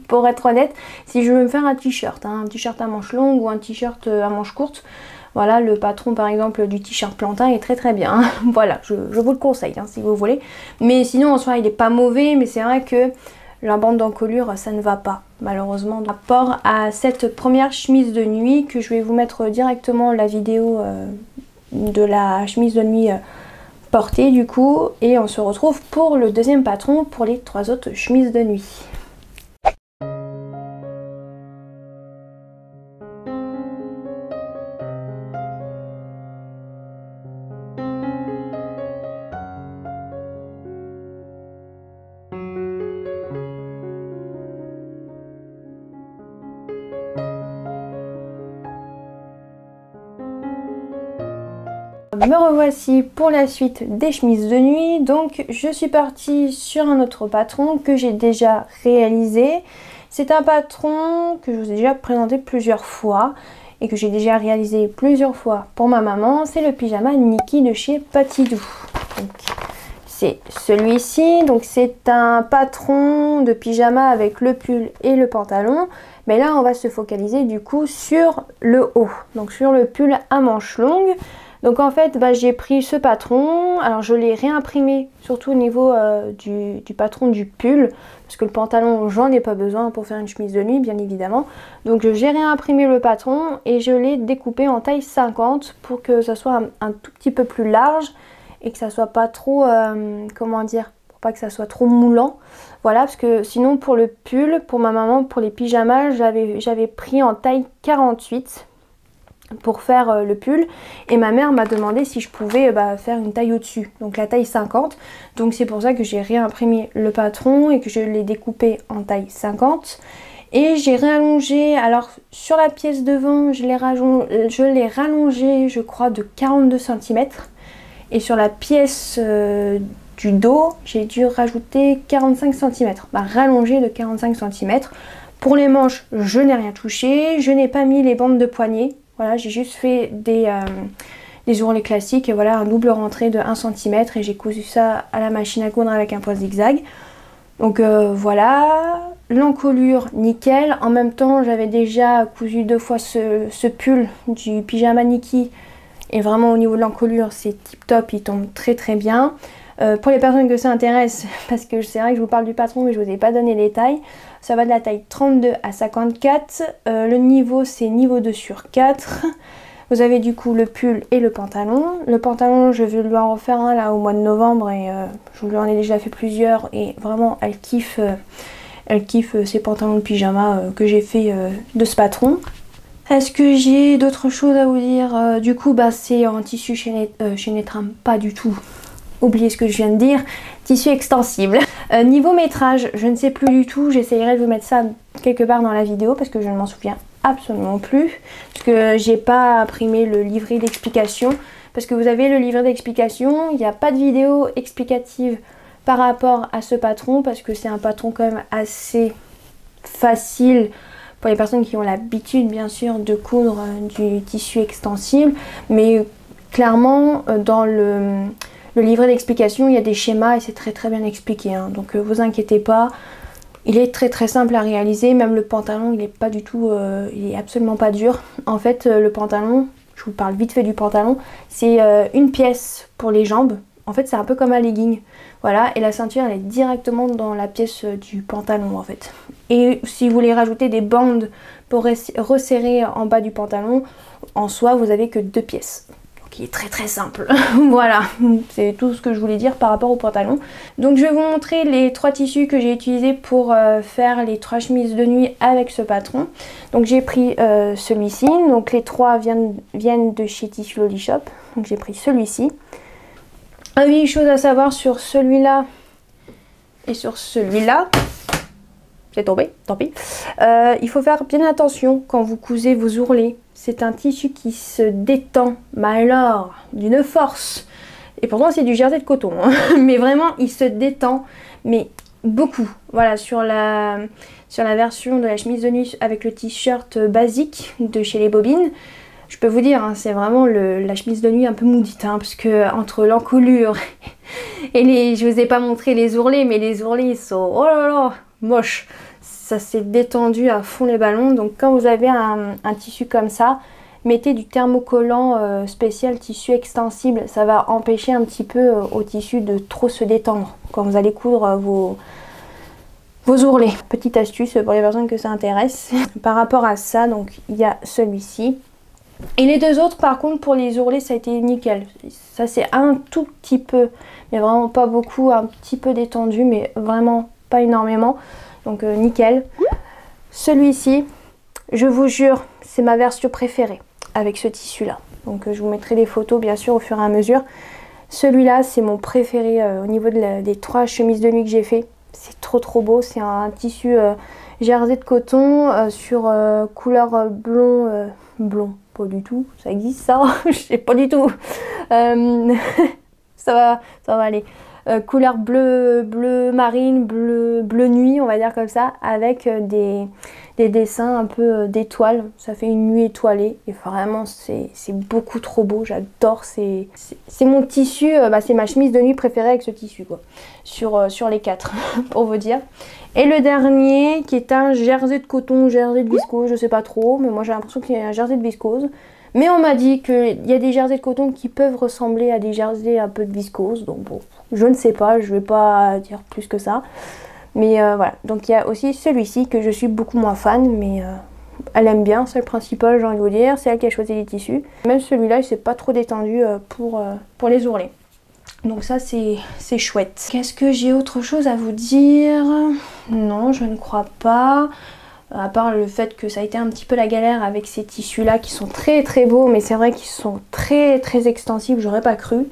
pour être honnête, si je veux me faire un t-shirt, hein, un t-shirt à manches longues ou un t-shirt à manches courtes. Voilà, le patron par exemple du t-shirt plantain est très très bien. Hein. Voilà, je vous le conseille hein, si vous voulez. Mais sinon en soi il est pas mauvais, mais c'est vrai que la bande d'encolure ça ne va pas malheureusement. Par rapport à cette première chemise de nuit que je vais vous mettre directement la vidéo de la chemise de nuit portée du coup. Et on se retrouve pour le deuxième patron pour les 3 autres chemises de nuit. Me revoici pour la suite des chemises de nuit. Donc je suis partie sur un autre patron que j'ai déjà réalisé. C'est un patron que je vous ai déjà présenté plusieurs fois et que j'ai déjà réalisé plusieurs fois pour ma maman. C'est le pyjama Nikki de chez Patidou. C'est celui-ci. Donc c'est un patron de pyjama avec le pull et le pantalon. Mais là on va se focaliser du coup sur le haut. Donc sur le pull à manches longues. Donc en fait j'ai pris ce patron, alors je l'ai réimprimé surtout au niveau du patron du pull, parce que le pantalon j'en ai pas besoin pour faire une chemise de nuit bien évidemment. Donc j'ai réimprimé le patron et je l'ai découpé en taille 50 pour que ça soit un tout petit peu plus large et que ça soit pas trop, comment dire, pour pas que ça soit trop moulant. Voilà, parce que sinon pour le pull, pour ma maman, pour les pyjamas, j'avais pris en taille 48. Pour faire le pull et ma mère m'a demandé si je pouvais faire une taille au-dessus, donc la taille 50. Donc c'est pour ça que j'ai réimprimé le patron et que je l'ai découpé en taille 50 et j'ai réallongé, alors sur la pièce devant je l'ai rallongé je crois de 42 cm Et sur la pièce du dos, j'ai dû rajouter 45 cm, rallonger de 45 cm. Pour les manches, je n'ai rien touché, je n'ai pas mis les bandes de poignet. Voilà, j'ai juste fait des ourlets classiques, et voilà, un double rentré de 1 cm et j'ai cousu ça à la machine à coudre avec un point zigzag. Donc voilà, l'encolure nickel. En même temps, j'avais déjà cousu 2 fois ce pull du pyjama Nikki et vraiment au niveau de l'encolure, c'est tip top, il tombe très très bien. Pour les personnes que ça intéresse, parce que c'est vrai que je vous parle du patron mais je vous ai pas donné les tailles, ça va de la taille 32 à 54, le niveau c'est niveau 2 sur 4. Vous avez du coup le pull et le pantalon. Le pantalon, je vais lui en refaire un là au mois de novembre et je lui en ai déjà fait plusieurs et vraiment elle kiffe ces pantalons de pyjama que j'ai fait de ce patron. Est-ce que j'ai d'autres choses à vous dire? Du coup c'est en tissu chez Netram, pas du tout. Oubliez ce que je viens de dire, tissu extensible. Niveau métrage, je ne sais plus du tout, j'essayerai de vous mettre ça quelque part dans la vidéo parce que je ne m'en souviens absolument plus. Parce que j'ai pas imprimé le livret d'explication. Parce que vous avez le livret d'explication, il n'y a pas de vidéo explicative par rapport à ce patron parce que c'est un patron quand même assez facile pour les personnes qui ont l'habitude bien sûr de coudre du tissu extensible. Mais clairement dans le livret d'explication, il y a des schémas et c'est très très bien expliqué. Hein. Donc vous inquiétez pas, il est très très simple à réaliser. Même le pantalon, il est pas du tout, il est absolument pas dur. En fait, le pantalon, je vous parle vite fait du pantalon, c'est une pièce pour les jambes. En fait, c'est un peu comme un legging. Voilà, et la ceinture, elle est directement dans la pièce du pantalon en fait. Et si vous voulez rajouter des bandes pour resserrer en bas du pantalon, en soi, vous avez que 2 pièces. Qui est très très simple. Voilà, c'est tout ce que je voulais dire par rapport au pantalon. Donc je vais vous montrer les 3 tissus que j'ai utilisés pour faire les 3 chemises de nuit avec ce patron. Donc j'ai pris celui-ci, donc les 3 viennent de chez Tissu Loli Shop. Donc j'ai pris celui-ci. Ah oui, chose à savoir sur celui-là et sur celui-là. C'est tombé, tant pis. Il faut faire bien attention quand vous cousez vos ourlets. C'est un tissu qui se détend, mais alors d'une force. Et pourtant c'est du jersey de coton, hein. Mais vraiment il se détend, mais beaucoup. Voilà, sur la version de la chemise de nuit avec le t-shirt basique de chez les Bobines, je peux vous dire, hein, c'est vraiment la chemise de nuit un peu maudite, hein, parce que entre l'encolure et je vous ai pas montré les ourlets, mais les ourlets ils sont, oh là là, moches. Ça s'est détendu à fond les ballons. Donc quand vous avez un tissu comme ça, mettez du thermocollant spécial tissu extensible. Ça va empêcher un petit peu au tissu de trop se détendre quand vous allez coudre vos ourlets. Petite astuce pour les personnes que ça intéresse. Par rapport à ça, donc il y a celui-ci. Et les 2 autres par contre pour les ourlets ça a été nickel. Ça c'est un tout petit peu, mais vraiment pas beaucoup, un petit peu détendu, mais vraiment pas énormément. Donc nickel. Celui-ci, je vous jure, c'est ma version préférée avec ce tissu là. Donc je vous mettrai des photos bien sûr au fur et à mesure. Celui-là c'est mon préféré au niveau des 3 chemises de nuit que j'ai fait. C'est trop trop beau. C'est un tissu jersey de coton sur couleur blond. Blond, pas du tout. Ça existe ça? Je sais pas du tout. Ça va aller. Couleur bleu marine, bleu nuit, on va dire comme ça, avec des dessins un peu d'étoiles. Ça fait une nuit étoilée et vraiment c'est beaucoup trop beau, j'adore. C'est mon tissu, c'est ma chemise de nuit préférée avec ce tissu quoi, sur les 4 pour vous dire. Et le dernier qui est un jersey de coton, jersey de viscose, je sais pas trop, mais moi j'ai l'impression qu'il y a un jersey de viscose. Mais on m'a dit qu'il y a des jerseys de coton qui peuvent ressembler à des jerseys un peu de viscose. Donc bon, je ne sais pas, je vais pas dire plus que ça. Mais voilà, donc il y a aussi celui-ci que je suis beaucoup moins fan. Mais elle aime bien, c'est le principal, j'ai envie de vous dire. C'est elle qui a choisi les tissus. Même celui-là, il s'est pas trop détendu pour les ourlets. Donc ça, c'est chouette. Qu'est-ce que j'ai autre chose à vous dire? Non, je ne crois pas. À part le fait que ça a été un petit peu la galère avec ces tissus là qui sont très très beaux, mais c'est vrai qu'ils sont très très extensibles, j'aurais pas cru.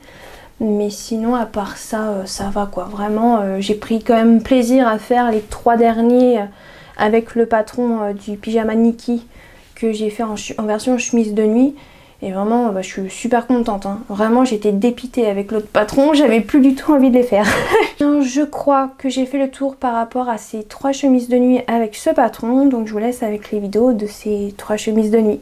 Mais sinon à part ça, ça va quoi. Vraiment j'ai pris quand même plaisir à faire les 3 derniers avec le patron du pyjama Nikki que j'ai fait en version chemise de nuit. Et vraiment, je suis super contente. Hein. Vraiment, j'étais dépitée avec l'autre patron. J'avais plus du tout envie de les faire. Je crois que j'ai fait le tour par rapport à ces 3 chemises de nuit avec ce patron. Donc je vous laisse avec les vidéos de ces 3 chemises de nuit.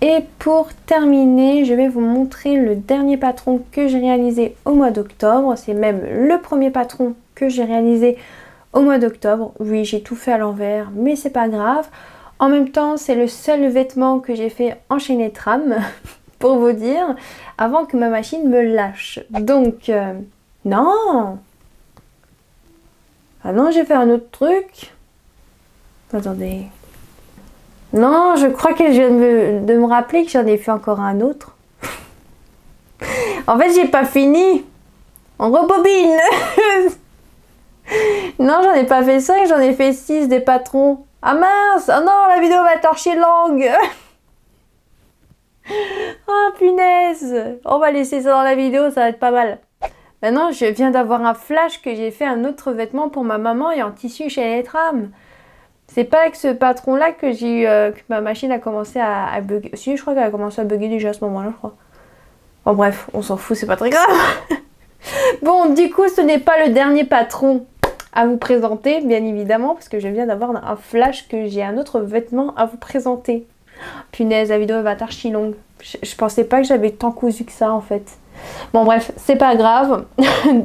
Et pour terminer, je vais vous montrer le dernier patron que j'ai réalisé au mois d'octobre. C'est même le premier patron que j'ai réalisé au mois d'octobre. Oui, j'ai tout fait à l'envers, mais c'est pas grave. En même temps, c'est le seul vêtement que j'ai fait en chaîné trame, pour vous dire, avant que ma machine me lâche. Donc, non! Ah non, j'ai fait un autre truc. Attendez... Non, je crois que je viens de me rappeler que j'en ai fait encore un autre. En fait, j'ai pas fini. On rebobine. Non, j'en ai pas fait 5, j'en ai fait 6 des patrons. Ah mince! Oh non, la vidéo va être archi longue. Oh punaise! On va laisser ça dans la vidéo, ça va être pas mal. Maintenant, je viens d'avoir un flash que j'ai fait un autre vêtement pour ma maman et en tissu chez les trames. C'est pas avec ce patron-là que j'ai eu que ma machine a commencé à bugger. Si, je crois qu'elle a commencé à bugger déjà à ce moment-là, je crois. Bon bref, on s'en fout, c'est pas très grave. Bon, du coup, ce n'est pas le dernier patron à vous présenter, bien évidemment, parce que je viens d'avoir un flash que j'ai un autre vêtement à vous présenter. Punaise, la vidéo va être archi longue. Je pensais pas que j'avais tant cousu que ça, en fait. Bon bref, c'est pas grave.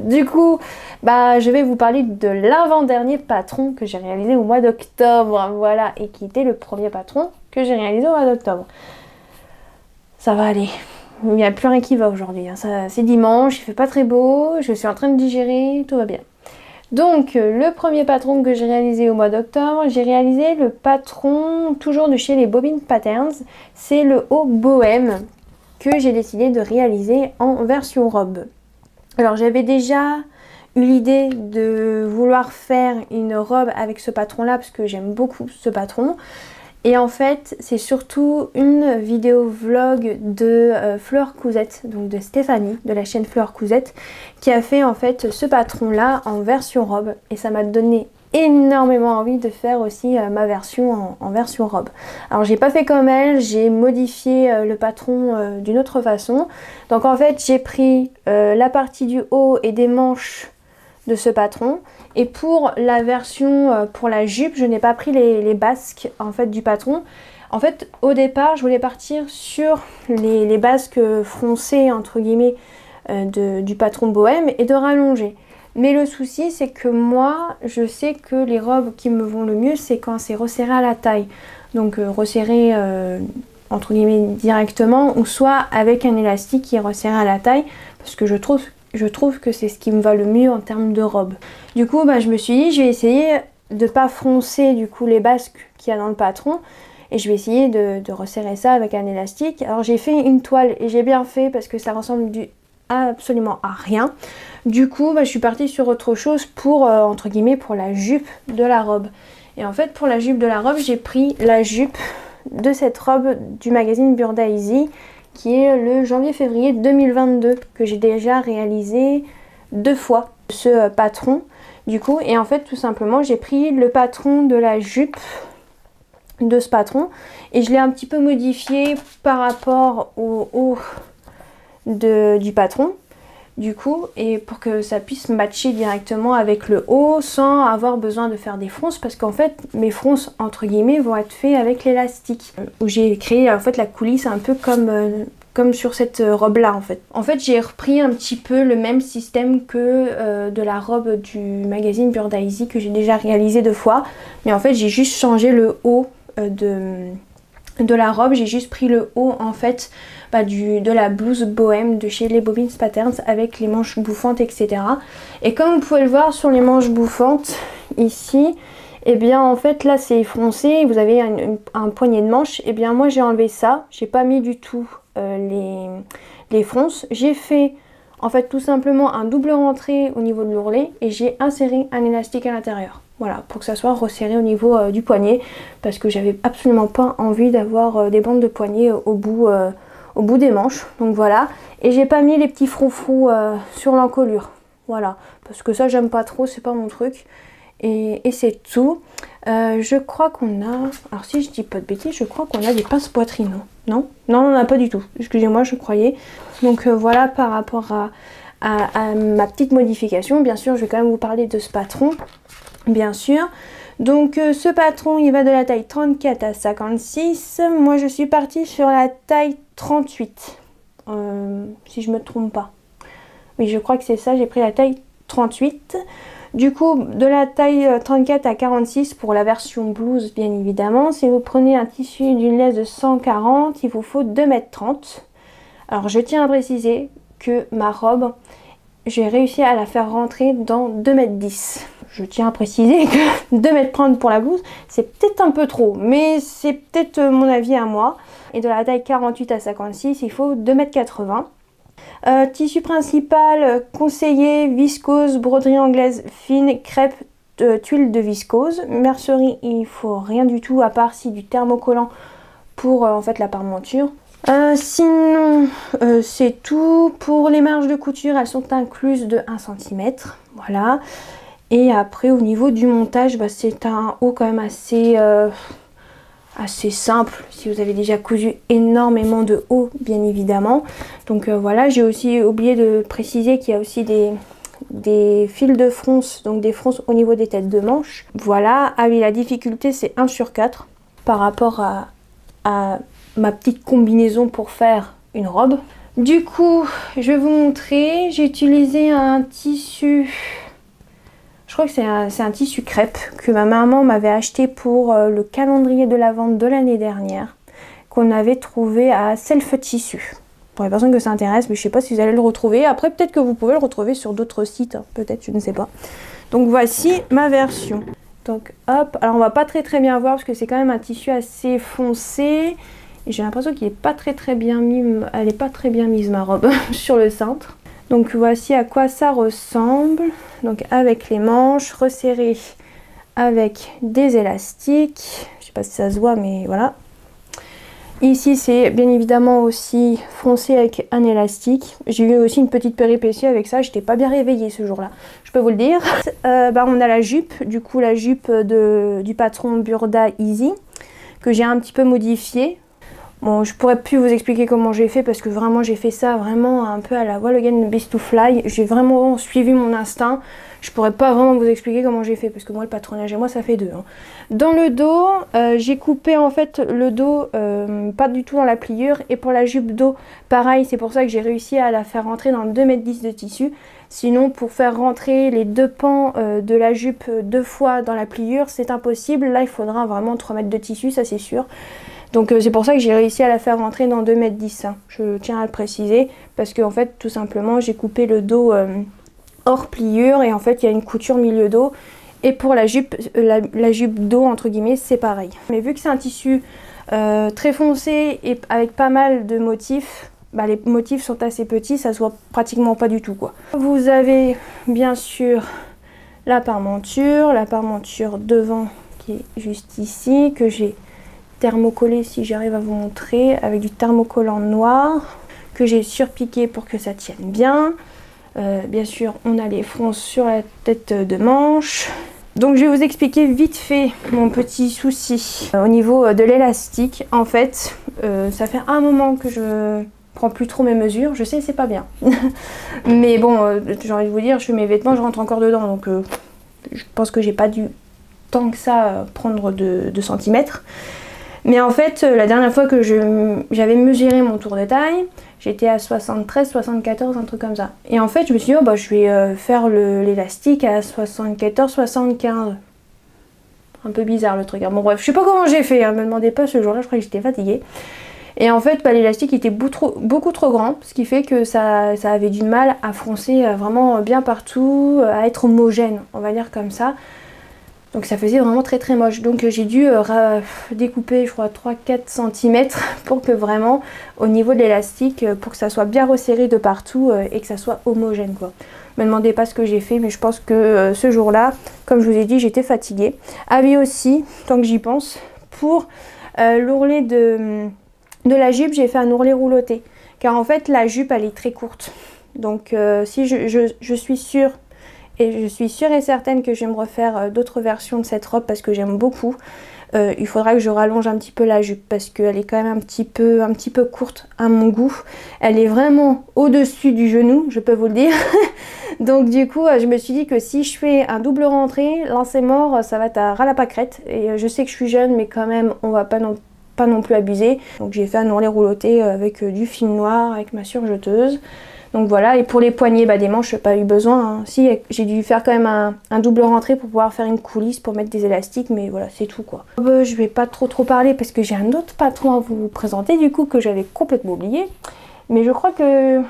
Du coup, je vais vous parler de l'avant-dernier patron que j'ai réalisé au mois d'octobre. Voilà, et qui était le premier patron que j'ai réalisé au mois d'octobre. Ça va aller. Il n'y a plus rien qui va aujourd'hui. Hein. C'est dimanche, il fait pas très beau, je suis en train de digérer, tout va bien. Donc, le premier patron que j'ai réalisé au mois d'octobre, j'ai réalisé le patron toujours de chez les Bobbin Patterns. C'est le haut bohème que j'ai décidé de réaliser en version robe. Alors j'avais déjà eu l'idée de vouloir faire une robe avec ce patron là parce que j'aime beaucoup ce patron. Et en fait c'est surtout une vidéo vlog de Fleur Cousette, donc de Stéphanie de la chaîne Fleur Cousette, qui a fait en fait ce patron là en version robe et ça m'a donné énormément envie de faire aussi ma version en version robe. Alors j'ai pas fait comme elle, j'ai modifié le patron d'une autre façon. Donc en fait j'ai pris la partie du haut et des manches de ce patron, et pour la version pour la jupe je n'ai pas pris les basques en fait du patron. En fait au départ je voulais partir sur les basques froncées entre guillemets du patron bohème et de rallonger. Mais le souci c'est que moi je sais que les robes qui me vont le mieux c'est quand c'est resserré à la taille. Donc resserré entre guillemets directement ou soit avec un élastique qui est resserré à la taille parce que je trouve que c'est ce qui me va le mieux en termes de robe. Du coup je me suis dit je vais essayer de pas froncer du coup les basques qu'il y a dans le patron et je vais essayer de resserrer ça avec un élastique. Alors j'ai fait une toile et j'ai bien fait parce que ça ressemble absolument à rien. Du coup je suis partie sur autre chose pour entre guillemets pour la jupe de la robe. Et en fait pour la jupe de la robe j'ai pris la jupe de cette robe du magazine Burda Easy qui est le janvier-février 2022 que j'ai déjà réalisé 2 fois ce patron du coup. Et en fait tout simplement j'ai pris le patron de la jupe de ce patron et je l'ai un petit peu modifié par rapport au du patron. Du coup, et pour que ça puisse matcher directement avec le haut sans avoir besoin de faire des fronces, parce qu'en fait mes fronces entre guillemets vont être faites avec l'élastique, où j'ai créé en fait la coulisse un peu comme sur cette robe là en fait. En fait j'ai repris un petit peu le même système que de la robe du magazine Burda Easy que j'ai déjà réalisé 2 fois, mais en fait j'ai juste changé le haut de la robe, j'ai juste pris le haut en fait de la blouse bohème de chez les Bobbins Patterns avec les manches bouffantes, etc. Et comme vous pouvez le voir sur les manches bouffantes ici, et bien en fait là c'est froncé, vous avez un poignet de manche, et bien moi j'ai enlevé ça, j'ai pas mis du tout les fronces, j'ai fait en fait tout simplement un double rentré au niveau de l'ourlet et j'ai inséré un élastique à l'intérieur. Voilà, pour que ça soit resserré au niveau du poignet, parce que j'avais absolument pas envie d'avoir des bandes de poignet au bout des manches. Donc voilà, et j'ai pas mis les petits froufrous sur l'encolure. Voilà, parce que ça j'aime pas trop, c'est pas mon truc. Et c'est tout. Je crois qu'on a, alors si je dis pas de bêtises, je crois qu'on a des pinces poitrine. Non, non, on n'en a pas du tout. Excusez-moi, je croyais. Donc voilà par rapport à ma petite modification. Bien sûr, je vais quand même vous parler de ce patron. Bien sûr. Donc ce patron il va de la taille 34 à 56. Moi je suis partie sur la taille 38. Si je me trompe pas. Oui, je crois que c'est ça, j'ai pris la taille 38. Du coup, de la taille 34 à 46 pour la version blouse, bien évidemment. Si vous prenez un tissu d'une laisse de 140, il vous faut 2,30 m. Alors je tiens à préciser que ma robe, j'ai réussi à la faire rentrer dans 2,10 m. Je tiens à préciser que 2,30 m pour la blouse, c'est peut-être un peu trop, mais c'est peut-être mon avis à moi. Et de la taille 48 à 56, il faut 2,80 m. Tissu principal, conseillé, viscose, broderie anglaise fine, crêpe, tuile de viscose. Mercerie, il faut rien du tout à part si du thermocollant pour en fait la parmenture. Sinon, c'est tout. Pour les marges de couture, elles sont incluses de 1 cm. Voilà. Et après, au niveau du montage, c'est un haut quand même assez simple. Si vous avez déjà cousu énormément de haut, bien évidemment. Donc voilà, j'ai aussi oublié de préciser qu'il y a aussi des fils de fronce, donc des fronces au niveau des têtes de manche. Voilà, avec la difficulté, c'est 1 sur 4 par rapport à ma petite combinaison pour faire une robe. Du coup, je vais vous montrer, j'ai utilisé un tissu, je crois que c'est un tissu crêpe que ma maman m'avait acheté pour le calendrier de la vente de l'année dernière, qu'on avait trouvé à Self Tissu. Pour les personnes que ça intéresse, mais je sais pas si vous allez le retrouver. Après, peut-être que vous pouvez le retrouver sur d'autres sites, hein. Peut-être, je ne sais pas. Donc voici ma version. Donc hop, alors on va pas très bien voir parce que c'est quand même un tissu assez foncé. Et j'ai l'impression qu'il est pas très bien mis, elle est pas très bien mise ma robe sur le cintre. Donc voici à quoi ça ressemble. Donc avec les manches resserrées avec des élastiques. Je sais pas si ça se voit, mais voilà. Ici c'est bien évidemment aussi foncé avec un élastique. J'ai eu aussi une petite péripétie avec ça, j'étais pas bien réveillée ce jour là, je peux vous le dire. On a la jupe, du coup la jupe du patron Burda Easy que j'ai un petit peu modifiée. Bon, je pourrais plus vous expliquer comment j'ai fait parce que vraiment j'ai fait ça vraiment un peu à la Wall Again Beast to Fly. J'ai vraiment suivi mon instinct. Je pourrais pas vraiment vous expliquer comment j'ai fait parce que moi le patronage et moi ça fait deux. Hein. Dans le dos, j'ai coupé en fait le dos pas du tout dans la pliure, et pour la jupe dos pareil, c'est pour ça que j'ai réussi à la faire rentrer dans 2,10 m de tissu. Sinon pour faire rentrer les deux pans de la jupe 2 fois dans la pliure c'est impossible. Là il faudra vraiment 3 mètres de tissu, ça c'est sûr. Donc c'est pour ça que j'ai réussi à la faire rentrer dans 2,10 m. Hein. Je tiens à le préciser parce que en fait tout simplement j'ai coupé le dos hors pliure et en fait il y a une couture milieu dos. Et pour la jupe dos entre guillemets c'est pareil. Mais vu que c'est un tissu très foncé et avec pas mal de motifs, les motifs sont assez petits, ça se voit pratiquement pas du tout quoi. Vous avez bien sûr la parmenture devant qui est juste ici, que j'ai thermocollé si j'arrive à vous montrer, avec du thermocollant noir que j'ai surpiqué pour que ça tienne bien. Bien sûr on a les fronces sur la tête de manche. Donc je vais vous expliquer vite fait mon petit souci au niveau de l'élastique. En fait ça fait un moment que prends plus trop mes mesures. Je sais, c'est pas bien. Mais bon, j'ai envie de vous dire, je fais mes vêtements, je rentre encore dedans. Donc je pense que j'ai pas dû tant que ça prendre de centimètres. Mais en fait, la dernière fois que j'avais mesuré mon tour de taille, j'étais à 73, 74, un truc comme ça. Et en fait, je me suis dit, oh, bah, je vais faire l'élastique à 74, 75. Un peu bizarre le truc. Bon bref, je sais pas comment j'ai fait, hein, me demandez pas, ce jour-là, je crois que j'étais fatiguée. Et en fait, bah, l'élastique était beaucoup trop grand, ce qui fait que ça avait du mal à froncer vraiment bien partout, à être homogène, on va dire comme ça. Donc ça faisait vraiment très moche. Donc j'ai dû découper, je crois, 3-4 cm pour que vraiment, au niveau de l'élastique, pour que ça soit bien resserré de partout et que ça soit homogène, quoi. Me demandez pas ce que j'ai fait, mais je pense que ce jour-là, comme je vous ai dit, j'étais fatiguée. Ah oui aussi, tant que j'y pense, pour l'ourlet de la jupe, j'ai fait un ourlet rouloté. Car en fait, la jupe, elle est très courte. Donc si je suis sûre, et je suis sûre et certaine que je vais me refaire d'autres versions de cette robe parce que j'aime beaucoup. Il faudra que je rallonge un petit peu la jupe parce qu'elle est quand même un petit peu courte à mon goût. Elle est vraiment au-dessus du genou, je peux vous le dire. Donc du coup, je me suis dit que si je fais un double rentrée, là c'est mort, ça va être à ras la pâquerette. Et je sais que je suis jeune, mais quand même, on va pas non plus abuser. Donc j'ai fait un ourlet rouloté avec du fil noir, avec ma surjeteuse. Donc voilà, et pour les poignets, bah, des manches, j'ai pas eu besoin. Hein. Si, j'ai dû faire quand même un double rentrée pour pouvoir faire une coulisse pour mettre des élastiques, mais voilà, c'est tout quoi. Je vais pas trop parler parce que j'ai un autre patron à vous présenter du coup que j'avais complètement oublié. Mais je crois que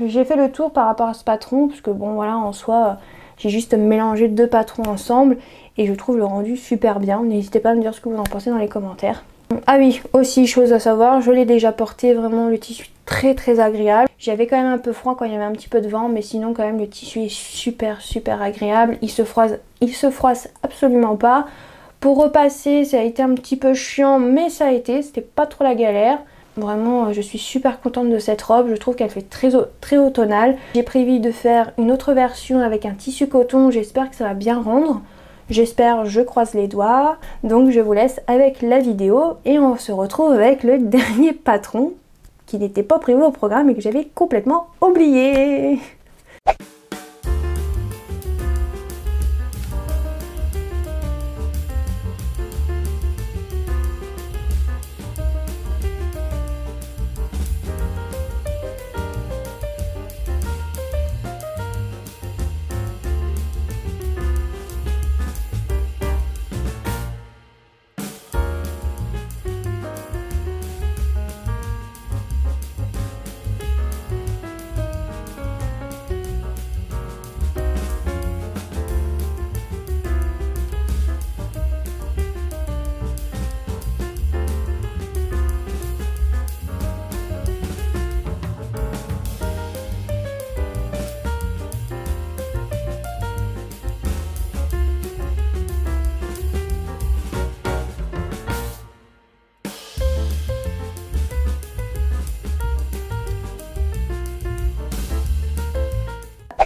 j'ai fait le tour par rapport à ce patron, parce que bon voilà, en soi, j'ai juste mélangé deux patrons ensemble et je trouve le rendu super bien. N'hésitez pas à me dire ce que vous en pensez dans les commentaires. Ah oui, aussi chose à savoir, je l'ai déjà porté, vraiment le tissu très agréable. J'avais quand même un peu froid quand il y avait un petit peu de vent, mais sinon quand même le tissu est super agréable. Il se froisse absolument pas. Pour repasser, ça a été un petit peu chiant, mais ça a été, c'était pas trop la galère. Vraiment, je suis super contente de cette robe, je trouve qu'elle fait très automnale. J'ai prévu de faire une autre version avec un tissu coton, j'espère que ça va bien rendre. J'espère, je croise les doigts. Donc je vous laisse avec la vidéo et on se retrouve avec le dernier patron qui n'était pas prévu au programme et que j'avais complètement oublié.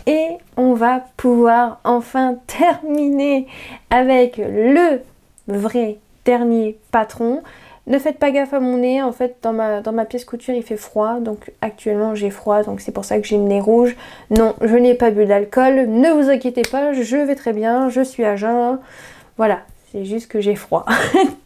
Et on va pouvoir enfin terminer avec le vrai dernier patron. Ne faites pas gaffe à mon nez, en fait dans ma pièce couture il fait froid, donc actuellement j'ai froid, donc c'est pour ça que j'ai le nez rouge. Non, je n'ai pas bu d'alcool, ne vous inquiétez pas, je vais très bien, je suis à jeun, voilà. C'est juste que j'ai froid,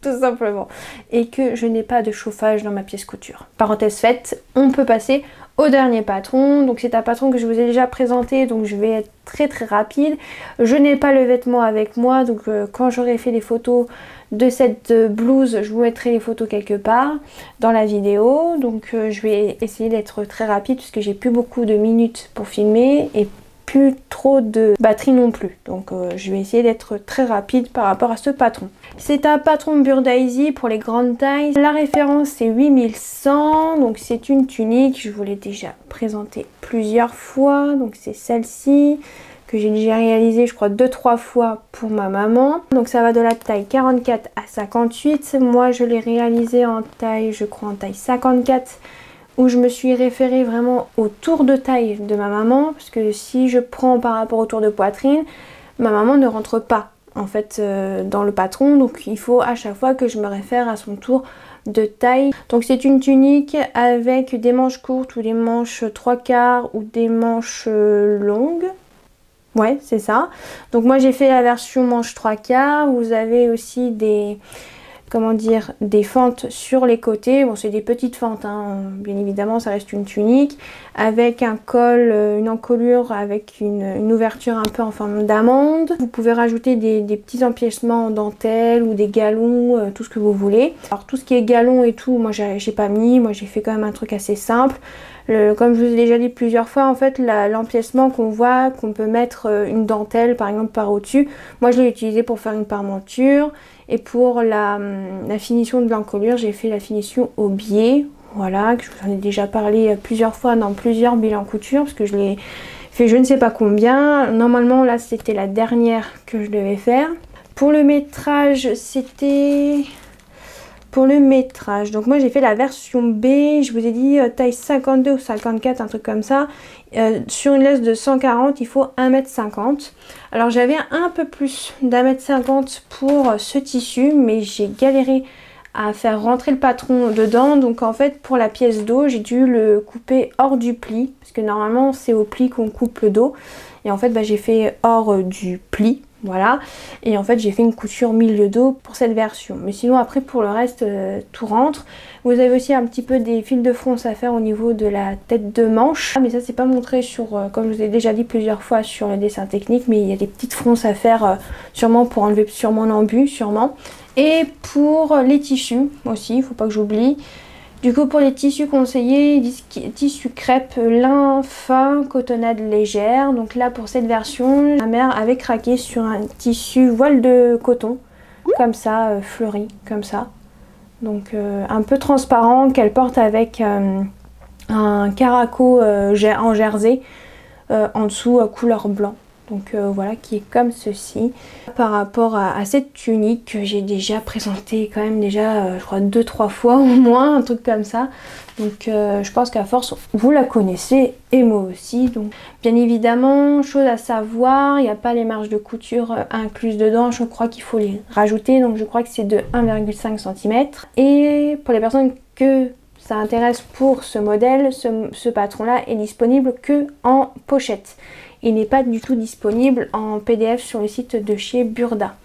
tout simplement. Et que je n'ai pas de chauffage dans ma pièce couture. Parenthèse faite, on peut passer au dernier patron. Donc c'est un patron que je vous ai déjà présenté, donc je vais être très rapide. Je n'ai pas le vêtement avec moi, donc quand j'aurai fait les photos de cette blouse, je vous mettrai les photos quelque part dans la vidéo. Donc je vais essayer d'être très rapide puisque j'ai plus beaucoup de minutes pour filmer et plus trop de batterie non plus, donc je vais essayer d'être très rapide par rapport à ce patron. C'est un patron Burdaisy pour les grandes tailles. La référence c'est 8100, donc c'est une tunique, je vous l'ai déjà présentée plusieurs fois, donc c'est celle-ci que j'ai déjà réalisée je crois 2-3 fois pour ma maman. Donc ça va de la taille 44 à 58, moi je l'ai réalisée en taille, je crois en taille 54, où je me suis référée vraiment au tour de taille de ma maman, parce que si je prends par rapport au tour de poitrine, ma maman ne rentre pas en fait dans le patron, donc il faut à chaque fois que je me réfère à son tour de taille. Donc c'est une tunique avec des manches courtes ou des manches 3/4 ou des manches longues. Ouais, c'est ça. Donc moi j'ai fait la version manche 3/4. Vous avez aussi des, comment dire, des fentes sur les côtés. Bon, c'est des petites fentes, hein. Bien évidemment ça reste une tunique avec un col, une encolure avec une ouverture un peu en forme d'amande. Vous pouvez rajouter des petits empiècements en dentelle ou des galons, tout ce que vous voulez. Alors tout ce qui est galons et tout, moi j'ai pas mis, moi j'ai fait quand même un truc assez simple. Comme je vous ai déjà dit plusieurs fois, en fait l'empiècement qu'on voit, qu'on peut mettre une dentelle par exemple par au-dessus, moi je l'ai utilisé pour faire une parmenture. Et pour la finition de l'encolure, j'ai fait la finition au biais, voilà, que je vous en ai déjà parlé plusieurs fois dans plusieurs bilans couture, parce que je l'ai fait je ne sais pas combien. Normalement là c'était la dernière que je devais faire. Pour le métrage, c'était... Pour le métrage, donc moi j'ai fait la version B, je vous ai dit taille 52 ou 54, un truc comme ça. Sur une laisse de 140, il faut 1,50 m. Alors j'avais un peu plus d'1,50 m pour ce tissu, mais j'ai galéré à faire rentrer le patron dedans. Donc en fait pour la pièce dos, j'ai dû le couper hors du pli, parce que normalement c'est au pli qu'on coupe le dos. Et en fait j'ai fait hors du pli. Voilà, et en fait j'ai fait une couture milieu dos pour cette version, mais sinon après pour le reste tout rentre. Vous avez aussi un petit peu des fils de fronce à faire au niveau de la tête de manche, mais ça c'est pas montré sur, comme je vous ai déjà dit plusieurs fois sur le dessin technique, mais il y a des petites fronces à faire sûrement pour enlever sur mon embu sûrement. Et pour les tissus aussi, il faut pas que j'oublie. Du coup pour les tissus conseillés, tissu crêpe, lin fin, cotonnade légère. Donc là pour cette version, ma mère avait craqué sur un tissu voile de coton, comme ça, fleuri, comme ça. Donc un peu transparent, qu'elle porte avec un caraco en jersey en dessous couleur blanc. Donc voilà, qui est comme ceci. Par rapport à cette tunique que j'ai déjà présentée quand même déjà je crois 2-3 fois au moins, un truc comme ça. Donc je pense qu'à force vous la connaissez et moi aussi. Donc bien évidemment, chose à savoir, il n'y a pas les marges de couture incluses dedans, je crois qu'il faut les rajouter. Donc je crois que c'est de 1,5 cm. Et pour les personnes que ça intéresse pour ce modèle, ce patron là est disponible que en pochette. Il n'est pas du tout disponible en PDF sur le site de chez Burda.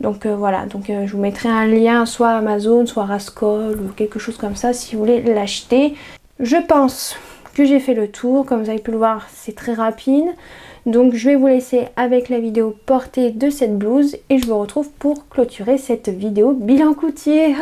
Donc voilà, donc je vous mettrai un lien soit Amazon, soit Rascol ou quelque chose comme ça si vous voulez l'acheter. Je pense que j'ai fait le tour, comme vous avez pu le voir c'est très rapide. Donc je vais vous laisser avec la vidéo portée de cette blouse et je vous retrouve pour clôturer cette vidéo bilan couture.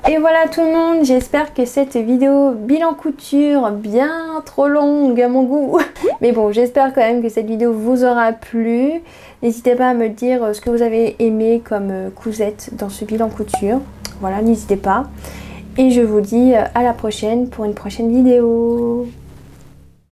Et voilà tout le monde, j'espère que cette vidéo bilan couture, bien trop longue à mon goût, mais bon j'espère quand même que cette vidéo vous aura plu. N'hésitez pas à me dire ce que vous avez aimé comme cousette dans ce bilan couture, voilà n'hésitez pas. Et je vous dis à la prochaine pour une prochaine vidéo.